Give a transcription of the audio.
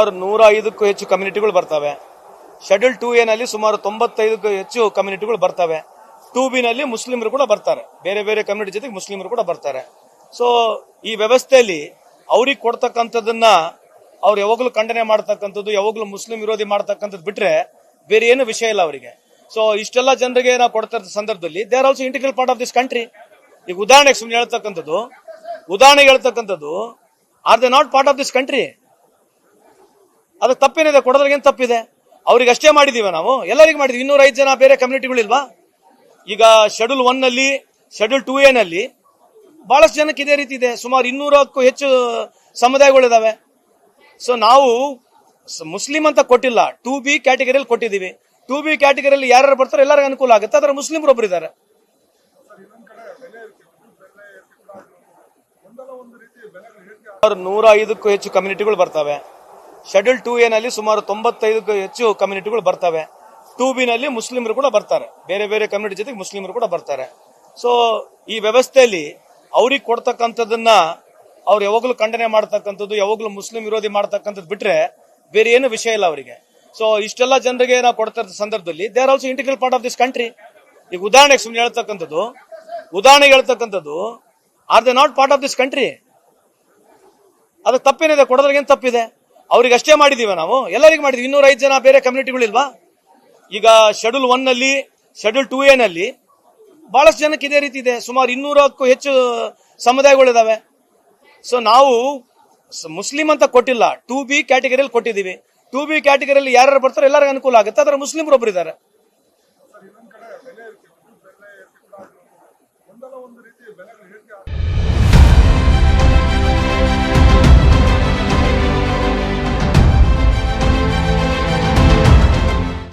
105ಕ್ಕೂ ಹೆಚ್ಚು ಕಮ್ಯುನಿಟಿಗಳು ಬರ್ತವೆ. Schedule 2A ನಲ್ಲಿ ಸುಮಾರು 95ಕ್ಕೂ ಹೆಚ್ಚು ಕಮ್ಯುನಿಟಿಗಳು ಬರ್ತವೆ. 2B ನಲ್ಲಿ ಮುಸ್ಲಿಮರು ಕೂಡ ಬರ್ತಾರೆ, ಬೇರೆ ಬೇರೆ ಕಮ್ಯುನಿಟಿ ಜೊತೆಗೆ ಮುಸ್ಲಿಮರು ಕೂಡ ಬರ್ತಾರೆ. ಸೊ ಈ ವ್ಯವಸ್ಥೆಯಲ್ಲಿ ಅವ್ರಿಗೆ ಕೊಡ್ತಕ್ಕಂಥದ್ದನ್ನ ಅವ್ರು ಯಾವಾಗಲೂ ಖಂಡನೆ ಮಾಡ್ತಕ್ಕಂಥದ್ದು, ಯಾವಾಗಲೂ ಮುಸ್ಲಿಂ ವಿರೋಧಿ ಮಾಡ್ತಕ್ಕಂಥದ್ದು ಬಿಟ್ರೆ ಬೇರೆ ಏನು ವಿಷಯ ಇಲ್ಲ ಅವರಿಗೆ. ಸೊ ಇಷ್ಟೆಲ್ಲ ಜನರಿಗೆ ನಾವು ಕೊಡ್ತಾ ಇರೋ ಸಂದರ್ಭದಲ್ಲಿ they are also integral part of this country. ಈಗ ಉದಾಹರಣೆಗೆ ಸುಮ್ಮನೆ ಹೇಳ್ತಕ್ಕಂಥದ್ದು are they not part of this country? ಅದು ತಪ್ಪೇನಿದೆ? ಕೊಡೋದ್ರಿಗೆ ಏನು ತಪ್ಪಿದೆ? ಅವ್ರಿಗೆ ಅಷ್ಟೇ ಮಾಡಿದೀವಿ ನಾವು, ಎಲ್ಲರಿಗೂ ಮಾಡಿದ್ವಿ. 205 ಜನ ಬೇರೆ ಕಮ್ಯುನಿಟಿಗಳಿಲ್ವಾ? ಈಗ ಶೆಡ್ಯೂಲ್ 1 ನಲ್ಲಿ, ಶೆಡ್ಯೂಲ್ 2A ನಲ್ಲಿ ಬಹಳಷ್ಟು ಜನಕ್ಕೆ ಇದೇ ರೀತಿ ಇದೆ. ಸುಮಾರು 200ಕ್ಕೂ ಹೆಚ್ಚು ಸಮುದಾಯಗಳಿದಾವೆ. ಸೊ ನಾವು ಮುಸ್ಲಿಂ ಅಂತ ಕೊಟ್ಟಿಲ್ಲ, 2B ಕ್ಯಾಟಗರಿಯಲ್ಲಿ ಕೊಟ್ಟಿದ್ದೀವಿ. 2B ಕ್ಯಾಟಗರಿಯಲ್ಲಿ ಯಾರು ಬರ್ತಾರೆ ಎಲ್ಲರಿಗೂ ಅನುಕೂಲ ಆಗುತ್ತೆ. ಅದರ ಮುಸ್ಲಿಮರು ಒಬ್ಬರು ಇದ್ದಾರೆ. 105ಕ್ಕೂ ಹೆಚ್ಚು ಕಮ್ಯುನಿಟಿಗಳು ಬರ್ತವೆ. ಶೆಡ್ಯೂಲ್ 2A ನಲ್ಲಿ ಸುಮಾರು 95ಕ್ಕೂ ಹೆಚ್ಚು ಕಮ್ಯುನಿಟಿಗಳು ಬರ್ತವೆ. 2B ನಲ್ಲಿ ಮುಸ್ಲಿಮರು ಕೂಡ ಬರ್ತಾರೆ, ಬೇರೆ ಬೇರೆ ಕಮ್ಯುನಿಟಿ ಜೊತೆಗೆ ಮುಸ್ಲಿಮರು ಕೂಡ ಬರ್ತಾರೆ. ಸೊ ಈ ವ್ಯವಸ್ಥೆಯಲ್ಲಿ ಅವ್ರಿಗೆ ಕೊಡ್ತಕ್ಕಂಥದ್ದನ್ನ ಅವ್ರು ಯಾವಾಗಲೂ ಖಂಡನೆ ಮಾಡ್ತಕ್ಕಂಥದ್ದು, ಯಾವಾಗಲೂ ಮುಸ್ಲಿಂ ವಿರೋಧಿ ಮಾಡ್ತಕ್ಕಂಥದ್ದು ಬಿಟ್ರೆ ಬೇರೆ ಏನು ವಿಷಯ ಇಲ್ಲ ಅವರಿಗೆ. ಸೊ ಇಷ್ಟೆಲ್ಲ ಜನರಿಗೆ ನಾವು ಕೊಡ್ತಾ ಇರೋ ಸಂದರ್ಭದಲ್ಲಿ they are also integral part of this country. ಈಗ ಉದಾಹರಣೆಗೆ ಸುಮ್ಮನೆ ಹೇಳ್ತಕ್ಕಂಥದ್ದು are they not part of this country? ಅದು ತಪ್ಪೇನಿದೆ? ಕೊಡೋದ್ರಿಗೆ ಏನು ತಪ್ಪಿದೆ? ಅವ್ರಿಗೆ ಅಷ್ಟೇ ಮಾಡಿದೀವಿ ನಾವು, ಎಲ್ಲರಿಗೂ ಮಾಡಿದ್ವಿ. 205 ಜನ ಬೇರೆ ಕಮ್ಯುನಿಟಿಗಳಿಲ್ವಾ? ಈಗ ಶೆಡ್ಯೂಲ್ 1 ನಲ್ಲಿ, ಶೆಡ್ಯೂಲ್ 2A ನಲ್ಲಿ ಬಹಳಷ್ಟು ಜನಕ್ಕೆ ಇದೇ ರೀತಿ ಇದೆ. ಸುಮಾರು 200ಕ್ಕೂ ಹೆಚ್ಚು ಸಮುದಾಯಗಳಿದಾವೆ. ಸೊ ನಾವು ಮುಸ್ಲಿಂ ಅಂತ ಕೊಟ್ಟಿಲ್ಲ, 2B ಕ್ಯಾಟಗರಿಯಲ್ಲಿ ಕೊಟ್ಟಿದ್ದೀವಿ. 2B ಕ್ಯಾಟಗರಿಯಲ್ಲಿ ಯಾರು ಬರ್ತಾರೆ ಎಲ್ಲರಿಗೂ ಅನುಕೂಲ ಆಗುತ್ತೆ. ಅದರ ಮುಸ್ಲಿಮರು ಒಬ್ಬರು ಇದ್ದಾರೆ.